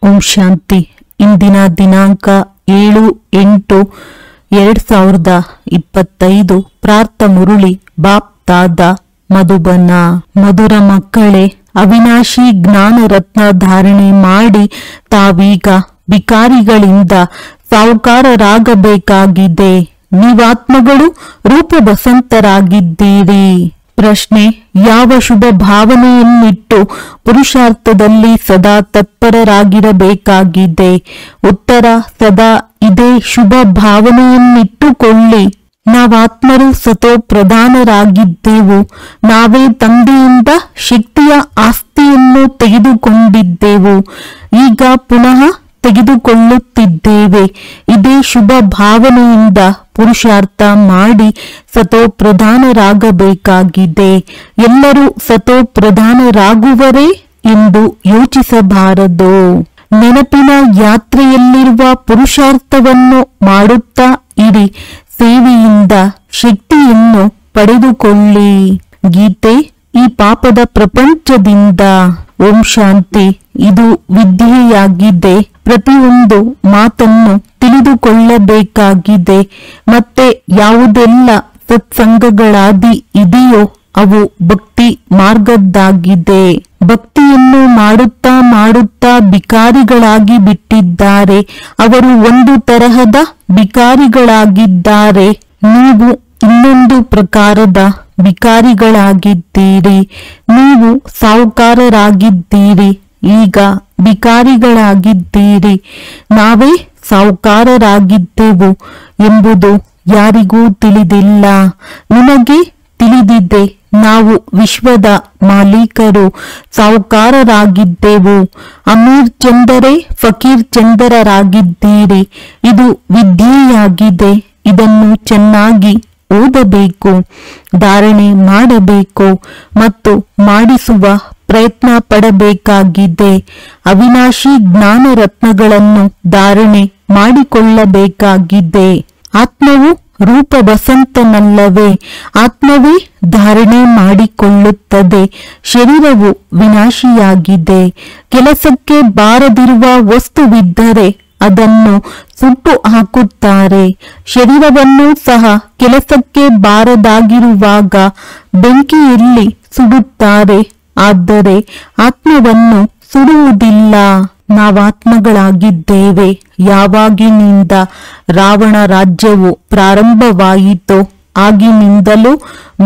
ಓಂ ಶಾಂತಿ. ಇಂದಿನ ದಿನಾಂಕ 7/8/2025. ಪ್ರಾರ್ಥ ಮುರುಳಿ ಬಾಪ್ ದಾದ ಮಧುಬನ. ಮಧುರ ಮಕ್ಕಳೇ, ಅವಿನಾಶಿ ಜ್ಞಾನ ರತ್ನ ಧಾರಣೆ ಮಾಡಿ ತಾವೀಗ ವಿಕಾರಿಗಳಿಂದ ಸಾಹುಕಾರರಾಗಬೇಕಾಗಿದೆ. ನೀವಾತ್ಮಗಳು ರೂಪ ಬಸಂತರಾಗಿದ್ದೀರಿ. ಪ್ರಶ್ನೆ: ಯಾವ ಶುಭ ಭಾವನೆಯನ್ನಿಟ್ಟು ಪುರುಷಾರ್ಥದಲ್ಲಿ ಸದಾ ತತ್ಪರರಾಗಿರಬೇಕಾಗಿದೆ? ಉತ್ತರ: ಸದಾ ಇದೇ ಶುಭ ಭಾವನೆಯನ್ನಿಟ್ಟುಕೊಳ್ಳಿ. ನಾವಾತ್ಮರು ಸತೋ ಪ್ರಧಾನರಾಗಿದ್ದೆವು. ನಾವೇ ತಂದೆಯಿಂದ ಶಕ್ತಿಯ ಆಸ್ತಿಯನ್ನು ತೆಗೆದುಕೊಂಡಿದ್ದೆವು. ಈಗ ಪುನಃ ತೆಗೆದುಕೊಳ್ಳುತ್ತಿದ್ದೇವೆ. ಇದೇ ಶುಭ ಭಾವನೆಯಿಂದ ಪುರುಷಾರ್ಥ ಮಾಡಿ ಸತೋ ಪ್ರಧಾನರಾಗಬೇಕಾಗಿದೆ. ಎಲ್ಲರೂ ಸತೋ ಪ್ರಧಾನರಾಗುವರೇ ಎಂದು ಯೋಚಿಸಬಾರದು. ನೆನಪಿನ ಯಾತ್ರೆಯಲ್ಲಿರುವ ಪುರುಷಾರ್ಥವನ್ನು ಮಾಡುತ್ತಾ ಇರಿ. ಸೇವೆಯಿಂದ ಶಕ್ತಿಯನ್ನು ಪಡೆದುಕೊಳ್ಳಿ. ಗೀತೆ: ಈ ಪಾಪದ ಪ್ರಪಂಚದಿಂದ. ಓಂ ಶಾಂತಿ. ಇದು ವಿದ್ಯೆಯಾಗಿದೆ. ಪ್ರತಿಯೊಂದು ಮಾತನ್ನು ತಿಳಿದುಕೊಳ್ಳಬೇಕಾಗಿದೆ. ಮತ್ತೆ ಯಾವುದೆಲ್ಲ ಸತ್ಸಂಗಗಳಾದಿ ಇದೆಯೋ ಅವು ಭಕ್ತಿ ಮಾರ್ಗದ್ದಾಗಿದೆ. ಭಕ್ತಿಯನ್ನು ಮಾಡುತ್ತಾ ಮಾಡುತ್ತಾ ಬಿಕಾರಿಗಳಾಗಿ ಬಿಟ್ಟಿದ್ದಾರೆ. ಅವರು ಒಂದು ತರಹದ ಬಿಕಾರಿಗಳಾಗಿದ್ದಾರೆ. ನೀವು ಇನ್ನೊಂದು ಪ್ರಕಾರದ ಬಿಕಾರಿಗಳಾಗಿದ್ದೀರಿ. ನೀವು ಸಾಹುಕಾರರಾಗಿದ್ದೀರಿ, ಈಗ ಬಿಕಾರಿಗಳಾಗಿದ್ದೀರಿ. ನಾವೇ ಸಾಹುಕಾರರಾಗಿದ್ದೆವು ಎಂಬುದು ಯಾರಿಗೂ ತಿಳಿದಿಲ್ಲ. ನಿಮಗೆ ತಿಳಿದಿದೆ. ನಾವು ವಿಶ್ವದ ಮಾಲೀಕರು, ಸಾಹುಕಾರರಾಗಿದ್ದೆವು. ಅಮೀರ್ ಚಂದರೇ ಫಕೀರ್ ಚಂದರರಾಗಿದ್ದೀರಿ. ಇದು ವಿದ್ಯೆಯಾಗಿದೆ. ಇದನ್ನು ಚೆನ್ನಾಗಿ ಓದಬೇಕು, ಧಾರಣೆ ಮಾಡಬೇಕು ಮತ್ತು ಮಾಡಿಸುವ ಪ್ರಯತ್ನ ಪಡಬೇಕಾಗಿದೆ. ಅವಿನಾಶಿ ಜ್ಞಾನ ರತ್ನಗಳನ್ನು ಧಾರಣೆ ಮಾಡಿಕೊಳ್ಳಬೇಕಾಗಿದೆ. ಆತ್ಮವು ರೂಪ ಬಸಂತನಲ್ಲವೇ? ಆತ್ಮವೇ ಧಾರಣೆ ಮಾಡಿಕೊಳ್ಳುತ್ತದೆ. ಶರೀರವು ವಿನಾಶಿಯಾಗಿದೆ. ಕೆಲಸಕ್ಕೆ ಬಾರದಿರುವ ವಸ್ತುವಿದ್ದರೆ ಅದನ್ನು ಸುಟ್ಟು ಹಾಕುತ್ತಾರೆ. ಶರೀರವನ್ನು ಸಹ ಕೆಲಸಕ್ಕೆ ಬಾರದಾಗಿರುವಾಗ ಬೆಂಕಿಯಲ್ಲಿ ಸುಡುತ್ತಾರೆ. ಆದರೆ ಆತ್ಮವನ್ನು ಸುಡುವುದಿಲ್ಲ. ನಾವಾತ್ಮಗಳಾಗಿದ್ದೇವೆ. ಯಾವಾಗಿನಿಂದ ರಾವಣ ರಾಜ್ಯವು ಪ್ರಾರಂಭವಾಯಿತೋ ಆಗಿನಿಂದಲೂ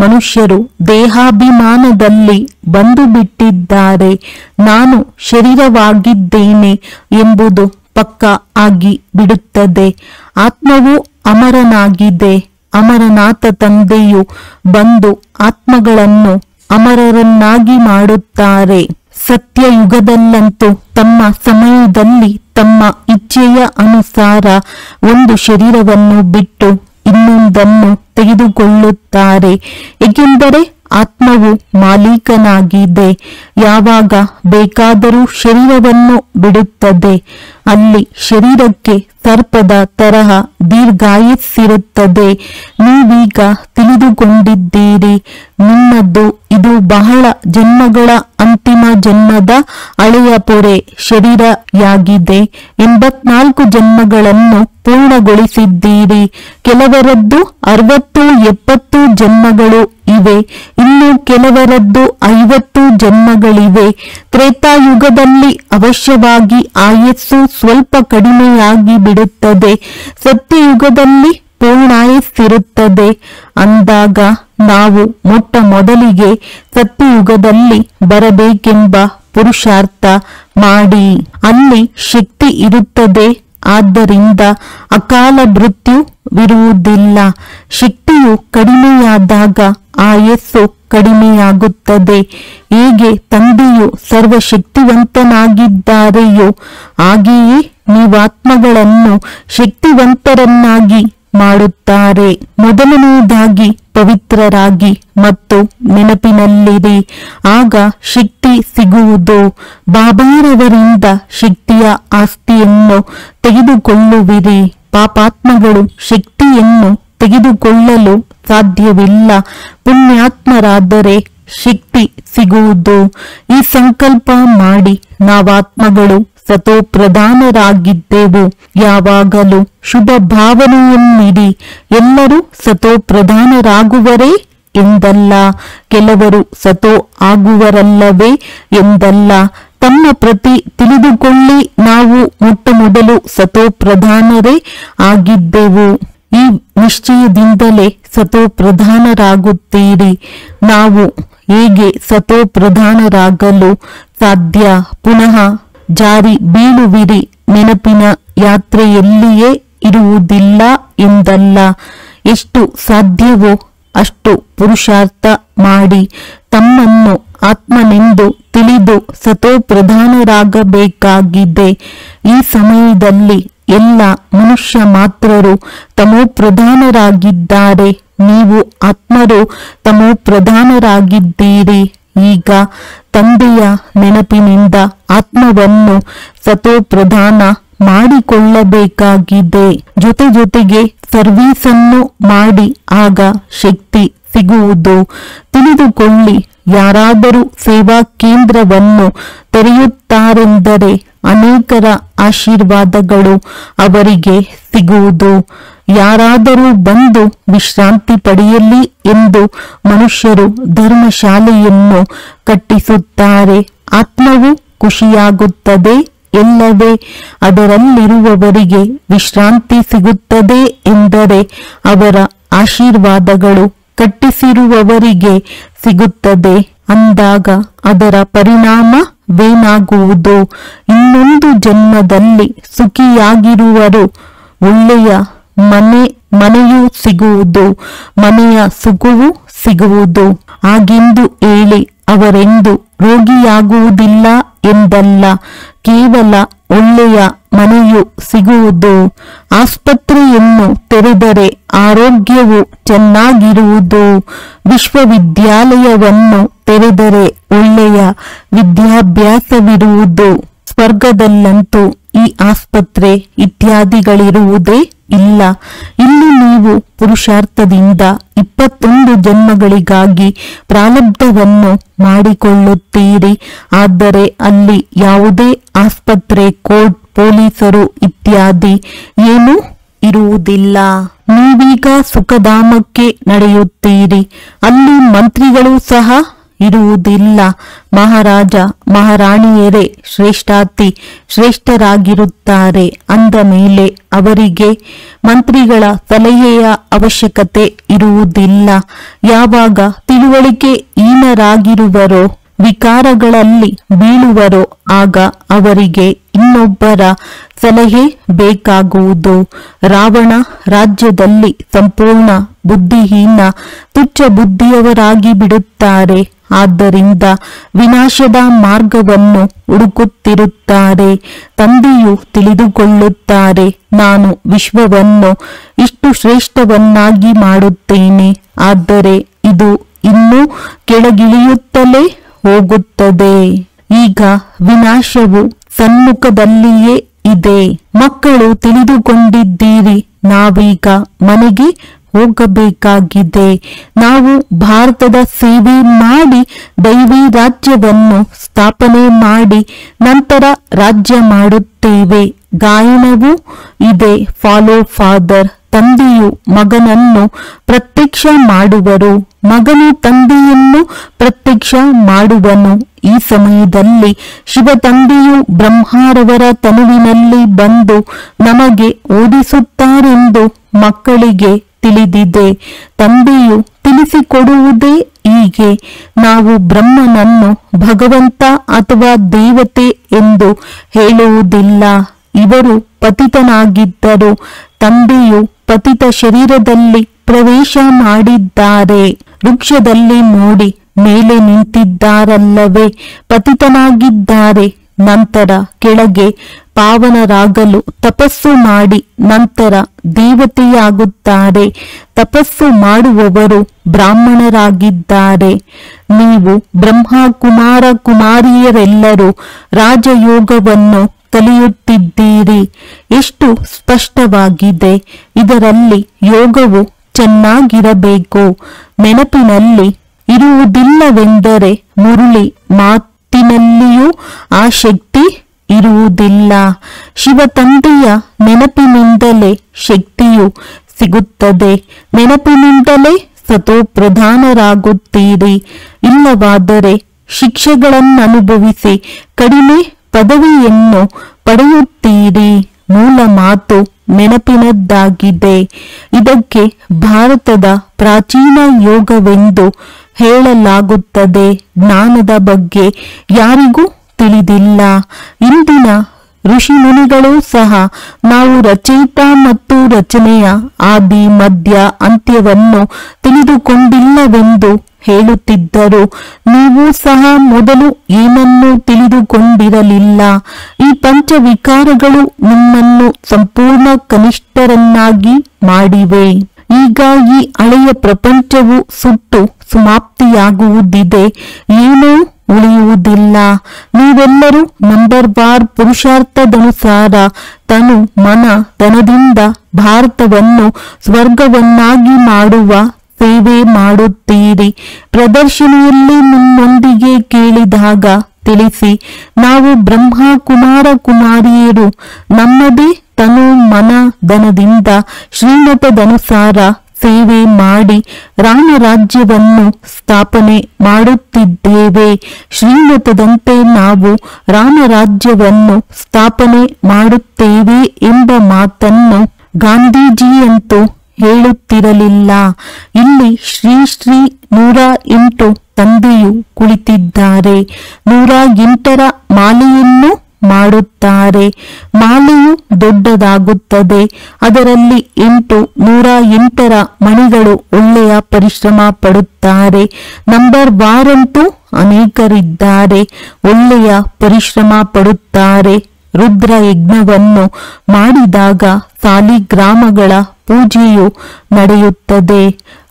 ಮನುಷ್ಯರು ದೇಹಾಭಿಮಾನದಲ್ಲಿ ಬಂದು ಬಿಟ್ಟಿದ್ದಾರೆ. ನಾನು ಶರೀರವಾಗಿದ್ದೇನೆ ಎಂಬುದು ಪಕ್ಕ ಆಗಿ ಬಿಡುತ್ತದೆ. ಆತ್ಮವು ಅಮರನಾಗಿದೆ. ಅಮರನಾಥ ತಂದೆಯು ಬಂದು ಆತ್ಮಗಳನ್ನು ಅಮರರನ್ನಾಗಿ ಮಾಡುತ್ತಾರೆ. ಸತ್ಯಯುಗದಲ್ಲಂತೂ ತಮ್ಮ ಸಮಯದಲ್ಲಿ ತಮ್ಮ ಇಚ್ಛೆಯ ಅನುಸಾರ ಒಂದು ಶರೀರವನ್ನು ಬಿಟ್ಟು ಇನ್ನೊಂದನ್ನು ತೆಗೆದುಕೊಳ್ಳುತ್ತಾರೆ. ಏಕೆಂದರೆ ಆತ್ಮವು ಮಾಲೀಕನಾಗಿದೆ. ಯಾವಾಗ ಬೇಕಾದರೂ ಶರೀರವನ್ನು ಬಿಡುತ್ತದೆ. ಅಲ್ಲಿ ಶರೀರಕ್ಕೆ ಸರ್ಪದ ತರಹ ದೀರ್ಘಾಯಸ್ಸಿರುತ್ತದೆ. ನೀವೀಗ ತಿಳಿದುಕೊಂಡಿದ್ದೀರಿ. ನಿಮ್ಮದು ಇದು ಬಹಳ ಜನ್ಮಗಳ ಅಂತಿಮ ಜನ್ಮದ ಹಳೆಯ ಪೊರೆ ಶರೀರಯಾಗಿದೆ. 84 ಜನ್ಮಗಳನ್ನು ಪೂರ್ಣಗೊಳಿಸಿದ್ದೀರಿ. ಕೆಲವರದ್ದು 60-70 ಜನ್ಮಗಳು ಇವೆ. ಇನ್ನು ಕೆಲವರದ್ದು 50 ಜನ್ಮಗಳಿವೆ. ತ್ರೇತಾಯುಗದಲ್ಲಿ ಅವಶ್ಯವಾಗಿ ಆಯಸ್ಸು ಸ್ವಲ್ಪ ಕಡಿಮೆಯಾಗಿ ಬಿಡುತ್ತದೆ. ಸತ್ಯಯುಗದಲ್ಲಿ ಪೂರ್ಣಾಯಸ್ಸಿರುತ್ತದೆ. ಅಂದಾಗ ನಾವು ಮೊಟ್ಟ ಮೊದಲಿಗೆ ಸತ್ಯಯುಗದಲ್ಲಿ ಬರಬೇಕೆಂಬ ಪುರುಷಾರ್ಥ ಮಾಡಿ. ಅಲ್ಲಿ ಶಕ್ತಿ ಇರುತ್ತದೆ. ಆದ್ದರಿಂದ ಅಕಾಲ ಮೃತ್ಯುವಿರುವುದಿಲ್ಲ. ಶಕ್ತಿಯು ಕಡಿಮೆಯಾದಾಗ ಆಯಸ್ಸು ಕಡಿಮೆಯಾಗುತ್ತದೆ. ಹೇಗೆ ತಂದೆಯು ಸರ್ವಶಕ್ತಿವಂತನಾಗಿದ್ದಾರೆಯೋ ಹಾಗೆಯೇ ನೀವಾತ್ಮಗಳನ್ನು ಶಕ್ತಿವಂತರನ್ನಾಗಿ ಮಾಡುತ್ತಾರೆ. ಮೊದಲನೆಯದಾಗಿ ಪವಿತ್ರರಾಗಿ ಮತ್ತು ನೆನಪಿನಲ್ಲಿರಿ. ಆಗ ಶಕ್ತಿ ಸಿಗುವುದು. ಬಾಬಾರವರಿಂದ ಶಕ್ತಿಯ ಆಸ್ತಿಯನ್ನು ತೆಗೆದುಕೊಳ್ಳುವಿರಿ. ಪಾಪಾತ್ಮಗಳು ಶಕ್ತಿಯನ್ನು ತೆಗೆದುಕೊಳ್ಳಲು ಸಾಧ್ಯವಿಲ್ಲ. ಪುಣ್ಯಾತ್ಮರಾದರೆ ಶಕ್ತಿ ಸಿಗುವುದು. ಈ ಸಂಕಲ್ಪ ಮಾಡಿ ನಾವಾತ್ಮಗಳು ಸತೋ ಪ್ರಧಾನರಾಗಿದ್ದೆವು. ಯಾವಾಗಲೂ ಶುಭ ಭಾವನೆಯನ್ನಿಡಿ. ಎಲ್ಲರೂ ಸತೋ ಪ್ರಧಾನರಾಗುವರೇ ಎಂದಲ್ಲ, ಕೆಲವರು ಸತೋ ಆಗುವರಲ್ಲವೇ ಎಂದಲ್ಲ. ತಮ್ಮ ಪ್ರತಿ ತಿಳಿದುಕೊಳ್ಳಿ, ನಾವು ಮೊಟ್ಟಮೊದಲು ಸತೋ ಪ್ರಧಾನರೇ ಆಗಿದ್ದೆವು. ಈ ನಿಶ್ಚಯದಿಂದಲೇ ಸತೋ ಪ್ರಧಾನರಾಗುತ್ತೀರಿ. ನಾವು ಹೇಗೆ ಸತೋ ಪ್ರಧಾನರಾಗಲು ಸಾಧ್ಯ? ಪುನಃ ಜಾರಿ ಬೀಳುವಿರಿ. ನೆನಪಿನ ಯಾತ್ರೆಯಲ್ಲಿಯೇ ಇರುವುದಿಲ್ಲ ಎಂದಲ್ಲ. ಎಷ್ಟು ಸಾಧ್ಯವೋ ಅಷ್ಟು ಪುರುಷಾರ್ಥ ಮಾಡಿ ತಮ್ಮನ್ನು ಆತ್ಮನೆಂದು ತಿಳಿದು ಸತೋ ಪ್ರಧಾನರಾಗಬೇಕಾಗಿದೆ. ಈ ಸಮಯದಲ್ಲಿ ಎಲ್ಲ ಮನುಷ್ಯ ಮಾತ್ರರು ತಮೋ ಪ್ರಧಾನರಾಗಿದ್ದಾರೆ. ನೀವು ಆತ್ಮರು ತಮೋ ಪ್ರಧಾನರಾಗಿದ್ದೀರಿ. ಈಗ ತಂದೆಯ ನೆನಪಿನಿಂದ ಆತ್ಮವನ್ನು ಸತೋ ಪ್ರಧಾನ ಮಾಡಿಕೊಳ್ಳಬೇಕಾಗಿದೆ. ಜೊತೆಗೆ ಸರ್ವೀಸನ್ನು ಮಾಡಿ, ಆಗ ಶಕ್ತಿ ಸಿಗುವುದು. ತಿಳಿದುಕೊಳ್ಳಿ, ಯಾರಾದರೂ ಸೇವಾ ಕೇಂದ್ರವನ್ನು ತೆರೆಯುತ್ತಾರೆಂದರೆ ಅನೇಕರ ಆಶೀರ್ವಾದಗಳು ಅವರಿಗೆ ಸಿಗುವುದು. ಯಾರಾದರೂ ಬಂದು ವಿಶ್ರಾಂತಿ ಪಡೆಯಲಿ ಎಂದು ಮನುಷ್ಯರು ಧರ್ಮಶಾಲೆಯನ್ನು ಕಟ್ಟಿಸುತ್ತಾರೆ. ಆತ್ಮವು ಖುಷಿಯಾಗುತ್ತದೆ ಎಲ್ಲವೇ? ಅದರಲ್ಲಿರುವವರಿಗೆ ವಿಶ್ರಾಂತಿ ಸಿಗುತ್ತದೆ ಎಂದರೆ ಅವರ ಆಶೀರ್ವಾದಗಳು ಕಟ್ಟಿಸಿರುವವರಿಗೆ ಸಿಗುತ್ತದೆ ಅಂದಾಗ ಅದರ ಪರಿಣಾಮವೇನಾಗುವುದು? ಇನ್ನೊಂದು ಜನ್ಮದಲ್ಲಿ ಸುಖಿಯಾಗಿರುವರು. ಒಳ್ಳೆಯ ಮನೆಯೂ ಸಿಗುವುದು, ಮನೆಯ ಸುಖವೂ ಸಿಗುವುದು. ಹಾಗೆಂದು ಹೇಳಿ ಅವರೆಂದು ರೋಗಿಯಾಗುವುದಿಲ್ಲ ಎಂದಲ್ಲ. ಕೇವಲ ಒಳ್ಳೆಯ ಮನೆಯು ಸಿಗುವುದು. ಆಸ್ಪತ್ರೆಯನ್ನು ತೆರೆದರೆ ಆರೋಗ್ಯವು ಚೆನ್ನಾಗಿರುವುದು. ವಿಶ್ವವಿದ್ಯಾಲಯವನ್ನು ತೆರೆದರೆ ಒಳ್ಳೆಯ ವಿದ್ಯಾಭ್ಯಾಸವಿರುವುದು. ಸ್ವರ್ಗದಲ್ಲಂತೂ ಈ ಆಸ್ಪತ್ರೆ ಇತ್ಯಾದಿಗಳಿರುವುದೇ ಇಲ್ಲ. ಇಲ್ಲಿ ನೀವು ಪುರುಷಾರ್ಥದಿಂದ 21 ಜನ್ಮಗಳಿಗಾಗಿ ಪ್ರಾರಬ್ಧವನ್ನು ಮಾಡಿಕೊಳ್ಳುತ್ತೀರಿ. ಆದರೆ ಅಲ್ಲಿ ಯಾವುದೇ ಆಸ್ಪತ್ರೆ, ಕೋರ್ಟ್, ಪೊಲೀಸರು ಇತ್ಯಾದಿ ಏನೂ ಇರುವುದಿಲ್ಲ. ನೀವೀಗ ಸುಖಧಾಮಕ್ಕೆ ನಡೆಯುತ್ತೀರಿ. ಅಲ್ಲಿ ಮಂತ್ರಿಗಳು ಸಹ ಇರುವುದಿಲ್ಲ. ಮಹಾರಾಜ ಮಹಾರಾಣಿಯರೇ ಶ್ರೇಷ್ಠರಾಗಿರುತ್ತಾರೆ ಅಂದ ಮೇಲೆ ಅವರಿಗೆ ಮಂತ್ರಿಗಳ ಸಲಹೆಯ ಅವಶ್ಯಕತೆ ಇರುವುದಿಲ್ಲ. ಯಾವಾಗ ತಿಳುವಳಿಕೆ ಹೀನರಾಗಿರುವರೋ, ವಿಕಾರಗಳಲ್ಲಿ ಬೀಳುವರೋ, ಆಗ ಅವರಿಗೆ ಇನ್ನೊಬ್ಬರ ಸಲಹೆ ಬೇಕಾಗುವುದು. ರಾವಣ ರಾಜ್ಯದಲ್ಲಿ ಸಂಪೂರ್ಣ ಬುದ್ಧಿಹೀನ, ತುಚ್ಛ ಬುದ್ಧಿಯವರಾಗಿ ಬಿಡುತ್ತಾರೆ. ಆದ್ದರಿಂದ ವಿನಾಶದ ಮಾರ್ಗವನ್ನು ಹುಡುಕುತ್ತಿರುತ್ತಾರೆ. ತಂದೆಯು ತಿಳಿದುಕೊಳ್ಳುತ್ತಾರೆ, ನಾನು ವಿಶ್ವವನ್ನು ಇಷ್ಟು ಶ್ರೇಷ್ಠವನ್ನಾಗಿ ಮಾಡುತ್ತೇನೆ. ಆದರೆ ಇದು ಇನ್ನೂ ಕೆಳಗಿಳಿಯುತ್ತಲೇ ಹೋಗುತ್ತದೆ. ಈಗ ವಿನಾಶವು ಸನ್ಮುಖದಲ್ಲಿಯೇ ಇದೆ. ಮಕ್ಕಳು ತಿಳಿದುಕೊಂಡಿದ್ದೀರಿ, ನಾವೀಗ ಮನೆಗೆ ಹೋಗಬೇಕಾಗಿದೆ. ನಾವು ಭಾರತದ ಸೇವೆ ಮಾಡಿ ದೈವಿ ರಾಜ್ಯವನ್ನು ಸ್ಥಾಪನೆ ಮಾಡಿ ನಂತರ ರಾಜ್ಯ ಮಾಡುತ್ತೇವೆ. ಗಾಯನವೂ ಇದೆ, ಫಾಲೋ ಫಾದರ್. ತಂದೆಯು ಮಗನನ್ನು ಪ್ರತ್ಯಕ್ಷ ಮಾಡುವರು, ಮಗನು ತಂದೆಯನ್ನು ಪ್ರತ್ಯಕ್ಷ ಮಾಡುವನು. ಈ ಸಮಯದಲ್ಲಿ ಶಿವ ತಂದೆಯು ಬ್ರಹ್ಮರವರ ತನುವಿನಲ್ಲಿ ಬಂದು ನಮಗೆ ಓದಿಸುತ್ತಾರೆಂದು ಮಕ್ಕಳಿಗೆ ತಿಳಿದಿದೆ. ತಂದೆಯು ತಿಳಿಸಿಕೊಡುವುದೇ ಹೀಗೆ. ನಾವು ಬ್ರಹ್ಮನನ್ನು ಭಗವಂತ ಅಥವಾ ದೇವತೆ ಎಂದು ಹೇಳುವುದಿಲ್ಲ. ಇವರು ಪತಿತನಾಗಿದ್ದರು. ತಂದೆಯು ಪತಿತ ಶರೀರದಲ್ಲಿ ಪ್ರವೇಶ ಮಾಡಿದ್ದಾರೆ. ವೃಕ್ಷದಲ್ಲಿ ನೋಡಿ, ಮೇಲೆ ನಿಂತಿದ್ದಾರಲ್ಲವೇ, ಪತಿತನಾಗಿದ್ದಾರೆ. ನಂತರ ಕೆಳಗೆ ಪಾವನರಾಗಲು ತಪಸ್ಸು ಮಾಡಿ ನಂತರ ದೇವತೆಯಾಗುತ್ತಾರೆ. ತಪಸ್ಸು ಮಾಡುವವರು ಬ್ರಾಹ್ಮಣರಾಗಿದ್ದಾರೆ. ನೀವು ಬ್ರಹ್ಮ ಕುಮಾರ ಕುಮಾರಿಯರೆಲ್ಲರೂ ರಾಜಯೋಗವನ್ನು ಕಲಿಯುತ್ತಿದ್ದೀರಿ. ಎಷ್ಟು ಸ್ಪಷ್ಟವಾಗಿದೆ. ಇದರಲ್ಲಿ ಯೋಗವು ಚೆನ್ನಾಗಿರಬೇಕು. ನೆನಪಿನಲ್ಲಿ ಇರುವುದಿಲ್ಲವೆಂದರೆ ಮುರುಳಿ ಮಾತಿನಲ್ಲಿಯೂ ಆ ಶಕ್ತಿ ಇರುವುದಿಲ್ಲ. ಶಿವ ತಂದೆಯ ನೆನಪಿನಿಂದಲೇ ಶಕ್ತಿಯು ಸಿಗುತ್ತದೆ. ನೆನಪಿನಿಂದಲೇ ಸತೋಪ್ರಧಾನರಾಗುತ್ತೀರಿ. ಇಲ್ಲವಾದರೆ ಶಿಕ್ಷೆಗಳನ್ನನುಭವಿಸಿ ಕಡಿಮೆ ಪದವಿಯನ್ನು ಪಡೆಯುತ್ತೀರಿ. ಮೂಲ ಮಾತು ನೆನಪಿನದ್ದಾಗಿದೆ. ಇದಕ್ಕೆ ಭಾರತದ ಪ್ರಾಚೀನ ಯೋಗವೆಂದು ಹೇಳಲಾಗುತ್ತದೆ. ಜ್ಞಾನದ ಬಗ್ಗೆ ಯಾರಿಗೂ ತಿಳಿದಿಲ್ಲ. ಇಂದಿನ ಋಷಿ ಮುನಿಗಳೂ ಸಹ ನಾವು ರಚಯಿತ ಮತ್ತು ರಚನೆಯ ಆದಿ ಮಧ್ಯ ಅಂತ್ಯವನ್ನು ತಿಳಿದುಕೊಂಡಿಲ್ಲವೆಂದು ಹೇಳುತ್ತಿದ್ದರು. ನೀವು ಸಹ ಮೊದಲು ಏನನ್ನೂ ತಿಳಿದುಕೊಂಡಿರಲಿಲ್ಲ. ಈ ಪಂಚವಿಕಾರಗಳು ನಿಮ್ಮನ್ನು ಸಂಪೂರ್ಣ ಕನಿಷ್ಠರನ್ನಾಗಿ ಮಾಡಿವೆ. ಈಗ ಈ ಹಳೆಯ ಪ್ರಪಂಚವು ಸುಟ್ಟು ಸಮಾಪ್ತಿಯಾಗುವುದಿದೆ. ಏನೂ ಉಳಿಯುವುದಿಲ್ಲ. ನೀವೆಲ್ಲರೂ ನಂಬರ್ ವಾರ್ ಪುರುಷಾರ್ಥದನುಸಾರ ತನು ಮನ ಧನದಿಂದ ಭಾರತವನ್ನು ಸ್ವರ್ಗವನ್ನಾಗಿ ಮಾಡುವ ಸೇವೆ ಮಾಡುತ್ತೀರಿ. ಪ್ರದರ್ಶನಿಯಲ್ಲಿ ನಿಮ್ಮೊಂದಿಗೆ ಕೇಳಿದಾಗ ತಿಳಿಸಿ, ನಾವು ಬ್ರಹ್ಮ ಕುಮಾರ ಕುಮಾರಿಯರು ನಮ್ಮದೇ ತನು ಮನ ಧನದಿಂದ ಶ್ರೀಮತದನುಸಾರ ಸೇವೆ ಮಾಡಿ ರಾಮರಾಜ್ಯವನ್ನು ಸ್ಥಾಪನೆ ಮಾಡುತ್ತಿದ್ದೇವೆ. ಶ್ರೀಮತದಂತೆ ನಾವು ರಾಮರಾಜ್ಯವನ್ನು ಸ್ಥಾಪನೆ ಮಾಡುತ್ತೇವೆ ಎಂಬ ಮಾತನ್ನು ಗಾಂಧೀಜಿಯಂತೂ ಹೇಳುತ್ತಿರಲಿಲ್ಲ. ಇಲ್ಲಿ ಶ್ರೀ ಶ್ರೀ 108 ತಂದೆಯು ಕುಳಿತಿದ್ದಾರೆ. 108ರ ಮಾಲೆಯನ್ನು ಮಾಡುತ್ತಾರೆ. ಮಾಲೆಯು ದೊಡ್ಡದಾಗುತ್ತದೆ. ಅದರಲ್ಲಿ 108ರ ಮಣಿಗಳು ಒಳ್ಳೆಯ ಪರಿಶ್ರಮ ಪಡುತ್ತಾರೆ. ನಂಬರ್ ವಾರಂತೂ ಅನೇಕರಿದ್ದಾರೆ, ಒಳ್ಳೆಯ ಪರಿಶ್ರಮ ಪಡುತ್ತಾರೆ. ರುದ್ರ ಯಜ್ಞವನ್ನು ಮಾಡಿದಾಗ ಸಾಲಿಗ್ರಾಮಗಳ ಪೂಜೆಯು ನಡೆಯುತ್ತದೆ.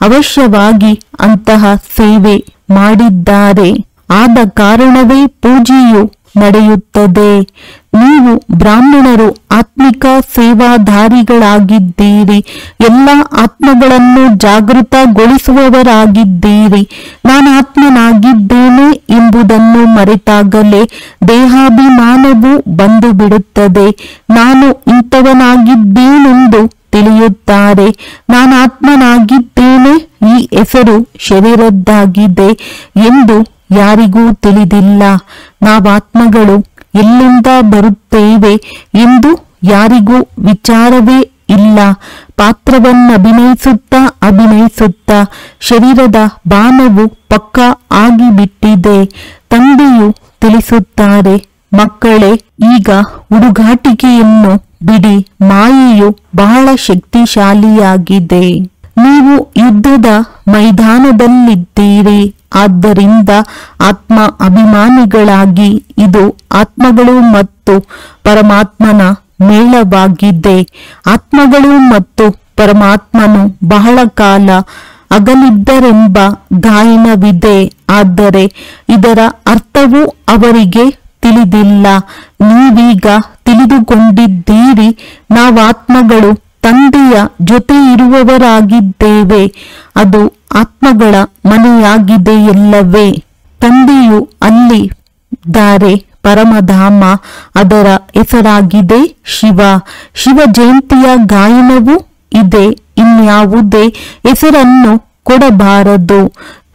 ಅವಶ್ಯವಾಗಿ ಅಂತಹ ಸೇವೆ ಮಾಡಿದ್ದಾರೆ. ಆದ ಕಾರಣವೇ ಪೂಜೆಯು ನಡೆಯುತ್ತದೆ. ನೀವು ಬ್ರಾಹ್ಮಣರು ಆತ್ಮಿಕ ಸೇವಾಧಾರಿಗಳಾಗಿದ್ದೀರಿ. ಎಲ್ಲ ಆತ್ಮಗಳನ್ನು ಜಾಗೃತಗೊಳಿಸುವವರಾಗಿದ್ದೀರಿ. ನಾನು ಆತ್ಮನಾಗಿದ್ದೇನೆ ಎಂಬುದನ್ನು ಮರೆತಾಗಲೇ ದೇಹಾಭಿಮಾನವು ಬಂದು ಬಿಡುತ್ತದೆ. ನಾನು ಇಂಥವನಾಗಿದ್ದೇನೆಂದು ತಿಳಿಯುತ್ತಾರೆ. ನಾನು ಆತ್ಮನಾಗಿದ್ದೇನೆ, ಈ ಹೆಸರು ಶರೀರದ್ದಾಗಿದೆ ಎಂದು ಯಾರಿಗೂ ತಿಳಿದಿಲ್ಲ. ನಾವಾತ್ಮಗಳು ಎಲ್ಲಿಂದ ಬರುತ್ತೇವೆ ಎಂದು ಯಾರಿಗೂ ವಿಚಾರವೇ ಇಲ್ಲ. ಪಾತ್ರವನ್ನಭಿನಯಿಸುತ್ತಾ ಶರೀರದ ಬಾಣವು ಪಕ್ಕ ಆಗಿಬಿಟ್ಟಿದೆ. ತಂದೆಯು ತಿಳಿಸುತ್ತಾರೆ, ಮಕ್ಕಳೇ, ಈಗ ಹುಡುಗಾಟಿಕೆಯನ್ನು ಬಿಡಿ. ಮಾಯೆಯು ಬಹಳ ಶಕ್ತಿಶಾಲಿಯಾಗಿದೆ. ನೀವು ಯುದ್ಧದ ಮೈದಾನದಲ್ಲಿದ್ದೀರಿ. ಆದ್ದರಿಂದ ಆತ್ಮ ಅಭಿಮಾನಿಗಳಾಗಿ, ಇದು ಆತ್ಮಗಳು ಮತ್ತು ಪರಮಾತ್ಮನ ಮೇಳವಾಗಿದೆ. ಆತ್ಮಗಳು ಮತ್ತು ಪರಮಾತ್ಮನು ಬಹಳ ಕಾಲ ಅಗಲಿದ್ದರೆಂಬ ಗಾಯನವಿದೆ. ಆದರೆ ಇದರ ಅರ್ಥವು ಅವರಿಗೆ ತಿಳಿದಿಲ್ಲ. ನೀವೀಗ ತಿಳಿದುಕೊಂಡಿದ್ದೀರಿ. ನಾವಾತ್ಮಗಳು ತಂದೆಯ ಜೊತೆ ಇರುವವರಾಗಿದ್ದೇವೆ. ಅದು ಆತ್ಮಗಳ ಮನೆಯಾಗಿದೆಯಲ್ಲವೇ? ತಂದೆಯು ಅಲ್ಲಿ ದ್ದಾರೆ. ಪರಮಧಾಮ ಅದರ ಹೆಸರಾಗಿದೆ ಶಿವ. ಶಿವ ಜಯಂತಿಯ ಗಾಯನವೂ ಇದೆ. ಇನ್ಯಾವುದೇ ಹೆಸರನ್ನು ಕೊಡಬಾರದು.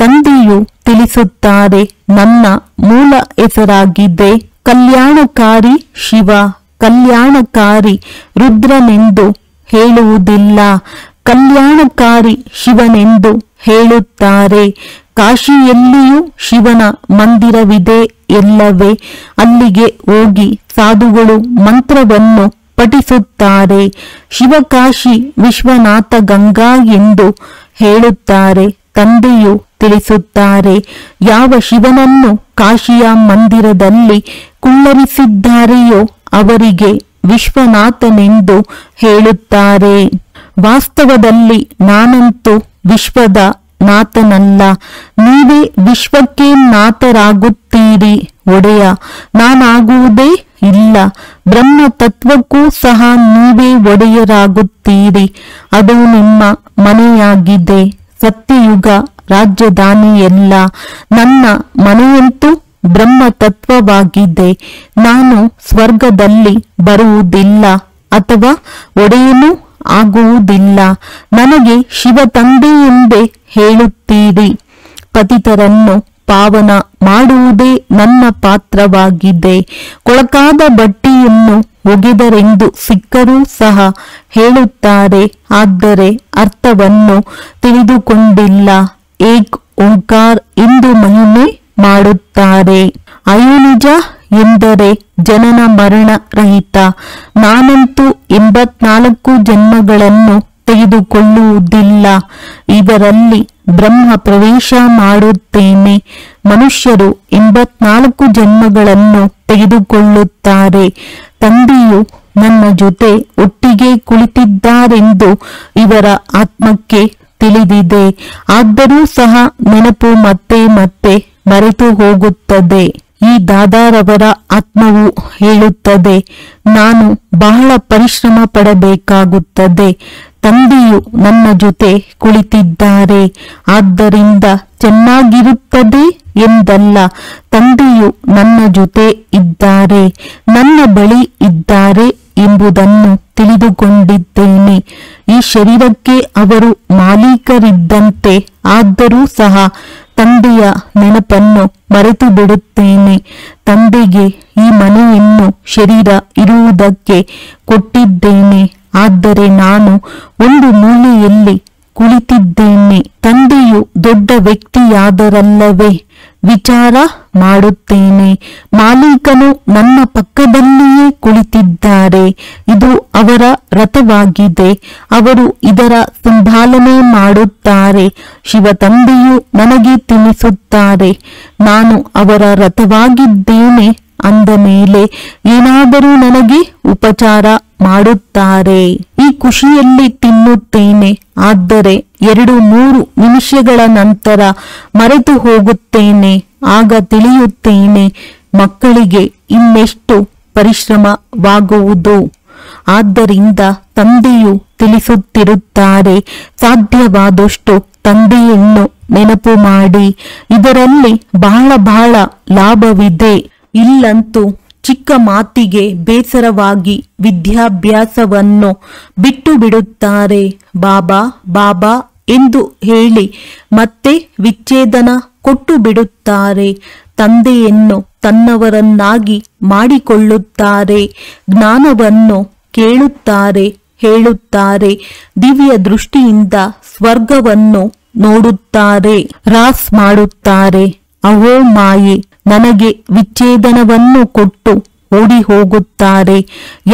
ತಂದೆಯು ತಿಳಿಸುತ್ತಾರೆ, ನನ್ನ ಮೂಲ ಹೆಸರಾಗಿದೆ ಕಲ್ಯಾಣಕಾರಿ ಶಿವ. ಕಲ್ಯಾಣಕಾರಿ ರುದ್ರನೆಂದು ಹೇಳುವುದಿಲ್ಲ, ಕಲ್ಯಾಣಕಾರಿ ಶಿವನೆಂದು ಹೇಳುತ್ತಾರೆ. ಕಾಶಿಯಲ್ಲಿಯೂ ಶಿವನ ಮಂದಿರವಿದೆ ಎಲ್ಲವೇ? ಅಲ್ಲಿಗೆ ಹೋಗಿ ಸಾಧುಗಳು ಮಂತ್ರವನ್ನು ಪಠಿಸುತ್ತಾರೆ. ಶಿವಕಾಶಿ ವಿಶ್ವನಾಥ ಗಂಗಾ ಎಂದು ಹೇಳುತ್ತಾರೆ. ತಂದೆಯು ತಿಳಿಸುತ್ತಾರೆ, ಯಾವ ಶಿವನನ್ನು ಕಾಶಿಯ ಮಂದಿರದಲ್ಲಿ ಕುಳ್ಳರಿಸಿದ್ದಾರೆಯೋ ಅವರಿಗೆ ವಿಶ್ವನಾಥನೆಂದು ಹೇಳುತ್ತಾರೆ. ವಾಸ್ತವದಲ್ಲಿ ನಾನಂತೂ ವಿಶ್ವದ ನಾಥನಲ್ಲ. ನೀವೇ ವಿಶ್ವಕ್ಕೆ ನಾಥರಾಗುತ್ತೀರಿ. ಒಡೆಯ ನಾನಾಗುವುದೇ ಇಲ್ಲ. ಬ್ರಹ್ಮ ತತ್ವಕ್ಕೂ ಸಹ ನೀವೇ ಒಡೆಯರಾಗುತ್ತೀರಿ. ಅದು ನಿಮ್ಮ ಮನೆಯಾಗಿದೆ. ಸತ್ಯಯುಗ ರಾಜಧಾನಿಯಲ್ಲ. ನನ್ನ ಮನೆಯಂತೂ ಬ್ರಹ್ಮ ತತ್ವವಾಗಿದೆ. ನಾನು ಸ್ವರ್ಗದಲ್ಲಿ ಬರುವುದಿಲ್ಲ ಅಥವಾ ಒಡೆಯನೂ ಆಗುವುದಿಲ್ಲ. ನನಗೆ ಶಿವ ತಂದೆ ಎಂದೇ ಹೇಳುತ್ತೀರಿ. ಪತಿತರನ್ನು ಪಾವನ ಮಾಡುವುದೇ ನನ್ನ ಪಾತ್ರವಾಗಿದೆ. ಕೊಳಕಾದ ಬಟ್ಟೆಯನ್ನು ಒಗೆದರೆಂದು ಸಿಕ್ಕರೂ ಸಹ ಹೇಳುತ್ತಾರೆ, ಆದರೆ ಅರ್ಥವನ್ನು ತಿಳಿದುಕೊಂಡಿಲ್ಲ. ಏಕ್ ಓಂಕಾರ್ ಎಂದು ಮಹಿಮೆ ಮಾಡುತ್ತಾರೆ. ಅಯೋನಿಜ ಎಂದರೆ ಜನನ ಮರಣ ರಹಿತ. ನಾನಂತೂ 84 ಜನ್ಮಗಳನ್ನು ತೆಗೆದುಕೊಳ್ಳುವುದಿಲ್ಲ. ಇವರಲ್ಲಿ ಬ್ರಹ್ಮ ಪ್ರವೇಶ ಮಾಡುತ್ತೇನೆ. ಮನುಷ್ಯರು 84 ಜನ್ಮಗಳನ್ನು ತೆಗೆದುಕೊಳ್ಳುತ್ತಾರೆ. ತಂದೆಯು ನನ್ನ ಜೊತೆ ಒಟ್ಟಿಗೆ ಕುಳಿತಿದ್ದಾರೆಂದು ಇವರ ಆತ್ಮಕ್ಕೆ ತಿಳಿದಿದೆ. ಆದರೂ ಸಹ ನೆನಪು ಮತ್ತೆ ಮತ್ತೆ ಮರೆತು ಹೋಗುತ್ತದೆ. ಈ ದಾದಾರವರ ಆತ್ಮವು ಹೇಳುತ್ತದೆ, ನಾನು ಬಹಳ ಪರಿಶ್ರಮ ಪಡಬೇಕಾಗುತ್ತದೆ. ತಂದೆಯು ನನ್ನ ಜೊತೆ ಕುಳಿತಿದ್ದಾರೆ, ಆದ್ದರಿಂದ ಚೆನ್ನಾಗಿರುತ್ತದೆ ಎಂದಲ್ಲ. ತಂದೆಯು ನನ್ನ ಜೊತೆ ಇದ್ದಾರೆ, ನನ್ನ ಬಳಿ ಇದ್ದಾರೆ ಎಂಬುದನ್ನು ತಿಳಿದುಕೊಂಡಿದ್ದೇನೆ. ಈ ಶರೀರಕ್ಕೆ ಅವರು ಮಾಲೀಕರಿದ್ದಂತೆ. ಆದರೂ ಸಹ ತಂದೆಯ ನೆನಪನ್ನು ಮರೆತು ಬಿಡುತ್ತೇನೆ. ತಂದೆಗೆ ಈ ಮನೆಯನ್ನು ಶರೀರ ಇರುವುದಕ್ಕೆ ಕೊಟ್ಟಿದ್ದೇನೆ, ಆದರೆ ನಾನು ಒಂದು ಮೂಲೆಯಲ್ಲಿ ಕುಳಿತಿದ್ದೇನೆ. ತಂದೆಯು ದೊಡ್ಡ ವ್ಯಕ್ತಿಯಾದರಲ್ಲವೇ ವಿಚಾರ ಮಾಡುತ್ತೇನೆ. ಮಾಲೀಕನು ನನ್ನ ಪಕ್ಕದಲ್ಲಿಯೇ ಕುಳಿತಿದ್ದಾರೆ. ಇದು ಅವರ ರಥವಾಗಿದೆ. ಅವರು ಇದರ ಸಂಭಾಲನೆ ಮಾಡುತ್ತಾರೆ. ಶಿವ ತಂದೆಯು ನನಗೆ ತಿಳಿಸುತ್ತಾರೆ, ನಾನು ಅವರ ರಥವಾಗಿದ್ದೇನೆ ಅಂದ ಮೇಲೆ ಏನಾದರೂ ನನಗೆ ಉಪಚಾರ ಮಾಡುತ್ತಾರೆ. ಈ ಖುಷಿಯಲ್ಲಿ ತಿನ್ನುತ್ತೇನೆ, ಆದರೆ 2-3 ನಿಮಿಷಗಳ ನಂತರ ಮರೆತು ಹೋಗುತ್ತೇನೆ. ಆಗ ತಿಳಿಯುತ್ತೇನೆ, ಮಕ್ಕಳಿಗೆ ಇನ್ನೆಷ್ಟು ಪರಿಶ್ರಮವಾಗುವುದು. ಆದ್ದರಿಂದ ತಂದೆಯು ತಿಳಿಸುತ್ತಿರುತ್ತಾರೆ, ಸಾಧ್ಯವಾದಷ್ಟು ತಂದೆಯನ್ನು ನೆನಪು ಮಾಡಿ. ಇದರಲ್ಲಿ ಬಹಳ ಲಾಭವಿದೆ. ಇಲ್ಲಂತೂ ಚಿಕ್ಕ ಮಾತಿಗೆ ಬೇಸರವಾಗಿ ವಿದ್ಯಾಭ್ಯಾಸವನ್ನು ಬಿಟ್ಟು ಬಿಡುತ್ತಾರೆ. ಬಾಬಾ ಬಾಬಾ ಎಂದು ಹೇಳಿ ಮತ್ತೆ ವಿಚ್ಛೇದನ ಕೊಟ್ಟು ಬಿಡುತ್ತಾರೆ. ತಂದೆಯನ್ನು ತನ್ನವರನ್ನಾಗಿ ಮಾಡಿಕೊಳ್ಳುತ್ತಾರೆ. ಜ್ಞಾನವನ್ನು ಕೇಳುತ್ತಾರೆ, ಹೇಳುತ್ತಾರೆ. ದಿವ್ಯ ದೃಷ್ಟಿಯಿಂದ ಸ್ವರ್ಗವನ್ನು ನೋಡುತ್ತಾರೆ. ರಾಸ್ ಮಾಡುತ್ತಾರೆ. ಅಹೋ ಮಾಯೆ, ನನಗೆ ವಿಚ್ಛೇದನವನ್ನು ಕೊಟ್ಟು ಓಡಿ ಹೋಗುತ್ತಾರೆ.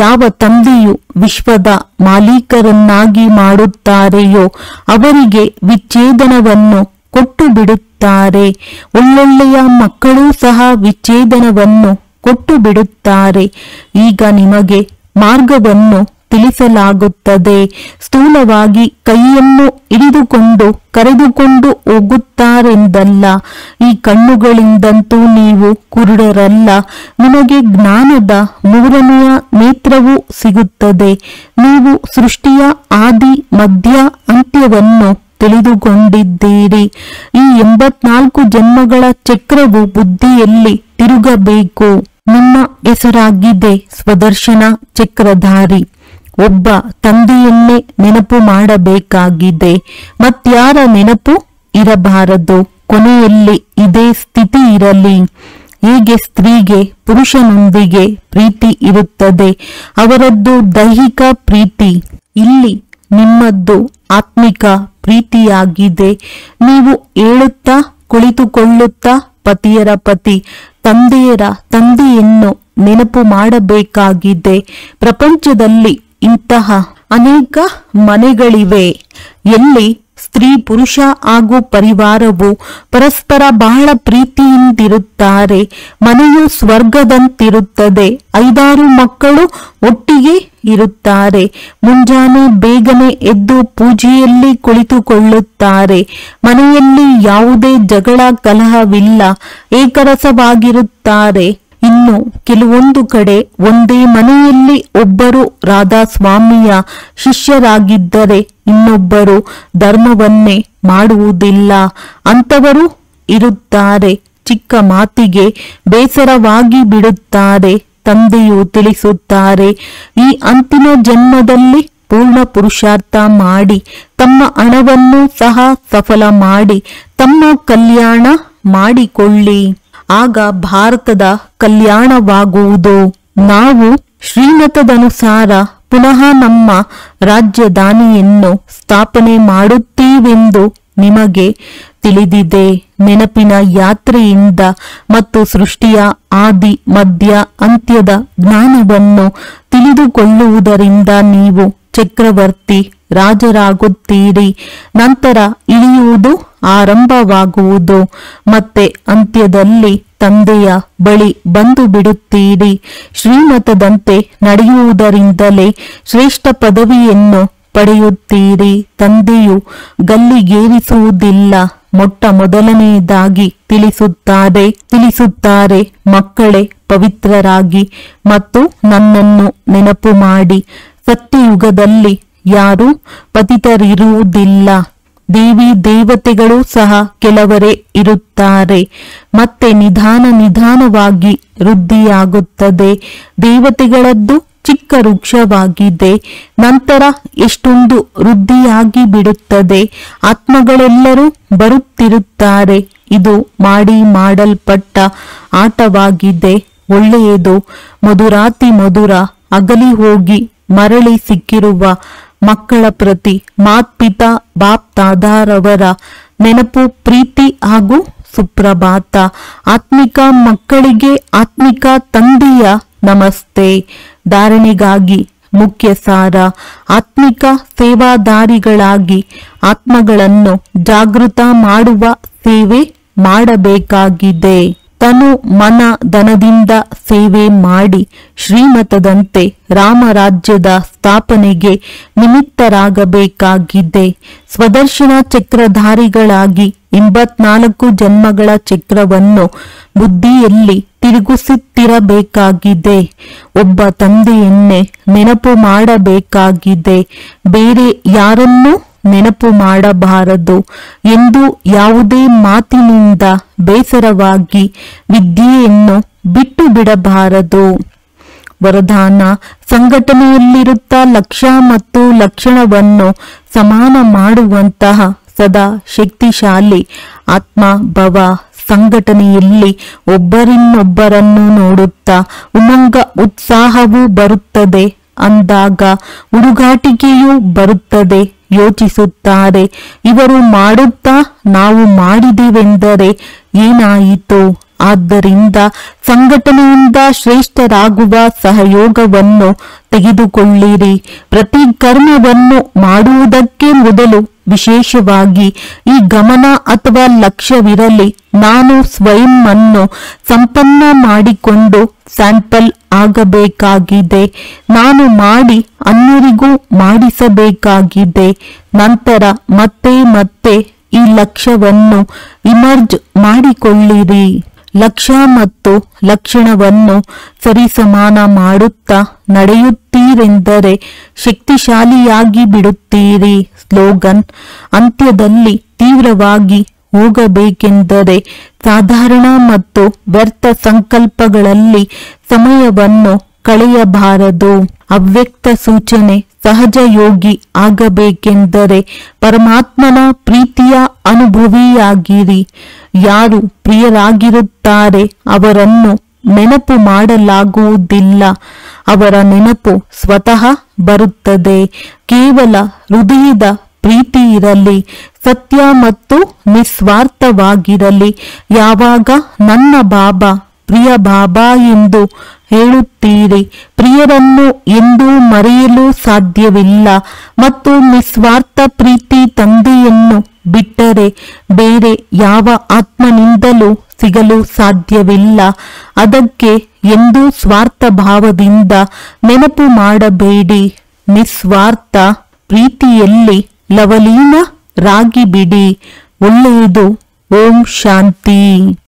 ಯಾವ ತಂದೆಯು ವಿಶ್ವದ ಮಾಲೀಕರನ್ನಾಗಿ ಮಾಡುತ್ತಾರೆಯೋ ಅವರಿಗೆ ವಿಚ್ಛೇದನವನ್ನು ಕೊಟ್ಟು ಬಿಡುತ್ತಾರೆ. ಒಳ್ಳೊಳ್ಳೆಯ ಮಕ್ಕಳೂ ಸಹ ವಿಚ್ಛೇದನವನ್ನು ಕೊಟ್ಟು ಬಿಡುತ್ತಾರೆ. ಈಗ ನಿಮಗೆ ಮಾರ್ಗವನ್ನು ತಿಳಿಸಲಾಗುತ್ತದೆ. ಸ್ಥೂಲವಾಗಿ ಕೈಯನ್ನು ಹಿಡಿದುಕೊಂಡು ಕರೆದುಕೊಂಡು ಹೋಗುತ್ತಾರೆಂದಲ್ಲ. ಈ ಕಣ್ಣುಗಳಿಂದಂತೂ ನೀವು ಕುರುಡರಲ್ಲ. ನಿಮಗೆ ಜ್ಞಾನದ 3ನೆಯ ನೇತ್ರವೂ ಸಿಗುತ್ತದೆ. ನೀವು ಸೃಷ್ಟಿಯ ಆದಿ ಮಧ್ಯ ಅಂತ್ಯವನ್ನು ತಿಳಿದುಕೊಂಡಿದ್ದೀರಿ. ಈ 84 ಜನ್ಮಗಳ ಚಕ್ರವು ಬುದ್ಧಿಯಲ್ಲಿ ತಿರುಗಬೇಕು. ನಿಮ್ಮ ಹೆಸರಾಗಿದೆ ಸ್ವದರ್ಶನ ಚಕ್ರಧಾರಿ. ಒಬ್ಬ ತಂದೆಯನ್ನೇ ನೆನಪು ಮಾಡಬೇಕಾಗಿದೆ. ಮತ್ಯಾರ ನೆನಪು ಇರಬಾರದು. ಕೊನೆಯಲ್ಲಿ ಇದೇ ಸ್ಥಿತಿ ಇರಲಿ. ಹೇಗೆ ಸ್ತ್ರೀಗೆ ಪುರುಷನೊಂದಿಗೆ ಪ್ರೀತಿ ಇರುತ್ತದೆ, ಅವರದ್ದು ದೈಹಿಕ ಪ್ರೀತಿ. ಇಲ್ಲಿ ನಿಮ್ಮದ್ದು ಆತ್ಮಿಕ ಪ್ರೀತಿಯಾಗಿದೆ. ನೀವು ಹೇಳುತ್ತಾ ಕುಳಿತುಕೊಳ್ಳುತ್ತಾ ಪತಿಯರ ಪತಿ ತಂದೆಯರ ತಂದೆಯನ್ನು ನೆನಪು ಮಾಡಬೇಕಾಗಿದೆ. ಪ್ರಪಂಚದಲ್ಲಿ ಇಂತಹ ಅನೇಕ ಮನೆಗಳಿವೆ ಎಲ್ಲಿ ಸ್ತ್ರೀ ಪುರುಷ ಹಾಗೂ ಪರಿವಾರವು ಪರಸ್ಪರ ಬಹಳ ಪ್ರೀತಿಯಿಂದಿರುತ್ತಾರೆ. ಮನೆಯು ಸ್ವರ್ಗದಂತಿರುತ್ತದೆ. 5-6 ಮಕ್ಕಳು ಒಟ್ಟಿಗೆ ಇರುತ್ತಾರೆ. ಮುಂಜಾನೆ ಬೇಗನೆ ಎದ್ದು ಪೂಜೆಯಲ್ಲಿ ಕುಳಿತುಕೊಳ್ಳುತ್ತಾರೆ. ಮನೆಯಲ್ಲಿ ಯಾವುದೇ ಜಗಳ ಕಲಹವಿಲ್ಲ. ಏಕರಸವಾಗಿರುತ್ತಾರೆ. ಇನ್ನು ಕೆಲವೊಂದು ಕಡೆ ಒಂದೇ ಮನೆಯಲ್ಲಿ ಒಬ್ಬರು ರಾಧಾಸ್ವಾಮಿಯ ಶಿಷ್ಯರಾಗಿದ್ದರೆ ಇನ್ನೊಬ್ಬರು ಧರ್ಮವನ್ನೇ ಮಾಡುವುದಿಲ್ಲ. ಅಂಥವರು ಇರುತ್ತಾರೆ. ಚಿಕ್ಕ ಮಾತಿಗೆ ಬೇಸರವಾಗಿ ಬಿಡುತ್ತಾರೆ. ತಂದೆಯು ತಿಳಿಸುತ್ತಾರೆ, ಈ ಅಂತಿಮ ಜನ್ಮದಲ್ಲಿ ಪೂರ್ಣ ಪುರುಷಾರ್ಥ ಮಾಡಿ ತಮ್ಮ ಹಣವನ್ನು ಸಹ ಸಫಲ ಮಾಡಿ ತಮ್ಮ ಕಲ್ಯಾಣ ಮಾಡಿಕೊಳ್ಳಿ. ಆಗ ಭಾರತದ ಕಲ್ಯಾಣವಾಗುವುದು. ನಾವು ಶ್ರೀಮತದನುಸಾರ ಪುನಃ ನಮ್ಮ ರಾಜಧಾನಿಯನ್ನು ಸ್ಥಾಪನೆ ಮಾಡುತ್ತೀವೆಂದು ನಿಮಗೆ ತಿಳಿದಿದೆ. ನೆನಪಿನ ಯಾತ್ರೆಯಿಂದ ಮತ್ತು ಸೃಷ್ಟಿಯ ಆದಿ ಮಧ್ಯ ಅಂತ್ಯದ ಜ್ಞಾನವನ್ನು ತಿಳಿದುಕೊಳ್ಳುವುದರಿಂದ ನೀವು ಚಕ್ರವರ್ತಿ ರಾಜರಾಗುತ್ತೀರಿ. ನಂತರ ಇಳಿಯುವುದು ಆರಂಭವಾಗುವುದು. ಮತ್ತೆ ಅಂತ್ಯದಲ್ಲಿ ತಂದೆಯ ಬಳಿ ಬಂದು ಬಿಡುತ್ತೀರಿ. ಶ್ರೀಮತದಂತೆ ನಡೆಯುವುದರಿಂದಲೇ ಶ್ರೇಷ್ಠ ಪದವಿಯನ್ನು ಪಡೆಯುತ್ತೀರಿ. ತಂದೆಯು ಗಲ್ಲಿಗೇರಿಸುವುದಿಲ್ಲ. ಮೊಟ್ಟ ಮೊದಲನೆಯದಾಗಿ ತಿಳಿಸುತ್ತಾರೆ, ಮಕ್ಕಳೇ ಪವಿತ್ರರಾಗಿ ಮತ್ತು ನನ್ನನ್ನು ನೆನಪು ಮಾಡಿ. ಸತ್ಯಯುಗದಲ್ಲಿ ಯಾರೂ ಪತಿತರಿರುವುದಿಲ್ಲ. ದೇವಿ ದೇವತೆಗಳು ಸಹ ಕೆಲವರೇ ಇರುತ್ತಾರೆ. ಮತ್ತೆ ನಿಧಾನವಾಗಿ ವೃದ್ಧಿಯಾಗುತ್ತದೆ. ದೇವತೆಗಳದ್ದು ಚಿಕ್ಕ ವೃಕ್ಷವಾಗಿದೆ. ನಂತರ ಎಷ್ಟೊಂದು ವೃದ್ಧಿಯಾಗಿ ಬಿಡುತ್ತದೆ. ಆತ್ಮಗಳೆಲ್ಲರೂ ಬರುತ್ತಿರುತ್ತಾರೆ. ಇದು ಮಾಡಲ್ಪಟ್ಟ ಆಟವಾಗಿದೆ. ಒಳ್ಳೆಯದು. ಮಧುರಾತಿ ಮಧುರ. ಅಗಲಿ ಹೋಗಿ ಮರಳಿ ಸಿಕ್ಕಿರುವ ಮಕ್ಕಳ ಪ್ರತಿ ಮಾತ್ಪಿತಾ ಬಾಪ್ ದಾದಾರವರ ನೆನಪು, ಪ್ರೀತಿ ಹಾಗೂ ಸುಪ್ರಭಾತ. ಆತ್ಮಿಕ ಮಕ್ಕಳಿಗೆ ಆತ್ಮಿಕ ತಂದೆಯ ನಮಸ್ತೆ. ಧಾರಣೆಗಾಗಿ ಮುಖ್ಯ ಸಾರ. ಆತ್ಮಿಕ ಸೇವಾದಾರಿಗಳಾಗಿ ಆತ್ಮಗಳನ್ನು ಜಾಗೃತ ಮಾಡುವ ಸೇವೆ ಮಾಡಬೇಕಾಗಿದೆ. ತನು ಮನ ಧನದಿಂದ ಸೇವೆ ಮಾಡಿ ಶ್ರೀಮತದಂತೆ ರಾಮರಾಜ್ಯದ ಸ್ಥಾಪನೆಗೆ ನಿಮಿತ್ತರಾಗಬೇಕಾಗಿದೆ. ಸ್ವದರ್ಶನ ಚಕ್ರಧಾರಿಗಳಾಗಿ 84 ಜನ್ಮಗಳ ಚಕ್ರವನ್ನು ಬುದ್ಧಿಯಲ್ಲಿ ತಿರುಗಿಸುತ್ತಿರಬೇಕಾಗಿದೆ. ಒಬ್ಬ ತಂದೆಯನ್ನೇ ನೆನಪು ಮಾಡಬೇಕಾಗಿದೆ. ಬೇರೆ ಯಾರನ್ನೂ ನೆನಪು ಮಾಡಬಾರದು ಎಂದು ಯಾವುದೇ ಮಾತಿನಿಂದ ಬೇಸರವಾಗಿ ವಿದ್ಯೆಯನ್ನು ಬಿಟ್ಟು ಬಿಡಬಾರದು. ವರದಾನ: ಸಂಘಟನೆಯಲ್ಲಿರುತ್ತಾ ಲಕ್ಷ್ಯ ಮತ್ತು ಲಕ್ಷಣವನ್ನು ಸಮಾನ ಮಾಡುವಂತಹ ಸದಾ ಶಕ್ತಿಶಾಲಿ ಆತ್ಮಭವ. ಸಂಘಟನೆಯಲ್ಲಿ ಒಬ್ಬರನ್ನೊಬ್ಬರನ್ನು ನೋಡುತ್ತಾ ಉಮಂಗ ಉತ್ಸಾಹವೂ ಬರುತ್ತದೆ. ಅಂದಾಗ ಹುಡುಗಾಟಿಕೆಯೂ ಬರುತ್ತದೆ. ಯೋಚಿಸುತ್ತಾರೆ, ಇವರು ಮಾಡುತ್ತಾ ನಾವು ಮಾಡಿದೆವೆಂದರೆ ಏನಾಯಿತು? ಆದ್ದರಿಂದ ಸಂಘಟನೆಯಿಂದ ಶ್ರೇಷ್ಠರಾಗುವ ಸಹಯೋಗವನ್ನು ತೆಗೆದುಕೊಳ್ಳಿರಿ. ಪ್ರತಿ ಕರ್ಮವನ್ನು ಮಾಡುವುದಕ್ಕೆ ಮೊದಲು ವಿಶೇಷವಾಗಿ ಈ ಗಮನ ಅಥವಾ ಲಕ್ಷ್ಯವಿರಲಿ, ನಾನು ಸ್ವಯಂ ಅನ್ನು ಸಂಪನ್ನ ಮಾಡಿಕೊಂಡು ಸ್ಯಾಂಪಲ್ ಆಗಬೇಕಾಗಿದೆ. ನಾನು ಮಾಡಿ ಅನ್ಯರಿಗೂ ಮಾಡಿಸಬೇಕಾಗಿದೆ. ನಂತರ ಮತ್ತೆ ಈ ಲಕ್ಷ್ಯವನ್ನು ಇಮರ್ಜ್ ಮಾಡಿಕೊಳ್ಳಿರಿ. ಲಕ್ಷ್ಯ ಮತ್ತು ಲಕ್ಷಣವನ್ನು ಸರಿಸಮಾನ ಮಾಡುತ್ತಾ ನಡೆಯುತ್ತೀರೆಂದರೆ ಶಕ್ತಿಶಾಲಿಯಾಗಿ ಬಿಡುತ್ತೀರಿ. ಸ್ಲೋಗನ್: ಅಂತ್ಯದಲ್ಲಿ ತೀವ್ರವಾಗಿ ಹೋಗಬೇಕೆಂದರೆ ಸಾಧಾರಣ ಮತ್ತು ವ್ಯರ್ಥ ಸಂಕಲ್ಪಗಳಲ್ಲಿ ಸಮಯವನ್ನು ಕಳೆಯಬಾರದು. ಅವ್ಯಕ್ತ ಸೂಚನೆ: ಸಹಜ ಯೋಗಿ ಆಗಬೇಕೆಂದರೆ ಪರಮಾತ್ಮನ ಪ್ರೀತಿಯ ಅನುಭವಿಯಾಗಿರಿ. ಯಾರು ಪ್ರಿಯರಾಗಿರುತ್ತಾರೆ ಅವರನ್ನು ನೆನಪು ಮಾಡಲಾಗುವುದಿಲ್ಲ. ಅವರ ನೆನಪು ಸ್ವತಃ ಬರುತ್ತದೆ. ಕೇವಲ ಹೃದಯದ ಪ್ರೀತಿ ಇರಲಿ. ಸತ್ಯ ಮತ್ತು ನಿಸ್ವಾರ್ಥವಾಗಿರಲಿ. ಯಾವಾಗ ನನ್ನ ಬಾಬಾ ಪ್ರಿಯ ಬಾಬಾ ಎಂದು ಹೇಳುತ್ತೀರಿ, ಪ್ರಿಯರನ್ನು ಎಂದೂ ಮರೆಯಲು ಸಾಧ್ಯವಿಲ್ಲ. ಮತ್ತು ನಿಸ್ವಾರ್ಥ ಪ್ರೀತಿ ತಂದೆಯನ್ನು ಬಿಟ್ಟರೆ ಬೇರೆ ಯಾವ ಆತ್ಮನಿಂದಲೂ ಸಿಗಲು ಸಾಧ್ಯವಿಲ್ಲ. ಅದಕ್ಕೆ ಎಂದೂ ಸ್ವಾರ್ಥ ಭಾವದಿಂದ ನೆನಪು ಮಾಡಬೇಡಿ. ನಿಸ್ವಾರ್ಥ ಪ್ರೀತಿಯಲ್ಲಿ ಲವಲೀನರಾಗಿಬಿಡಿ. ಒಳ್ಳೆಯದು. ಓಂ ಶಾಂತಿ.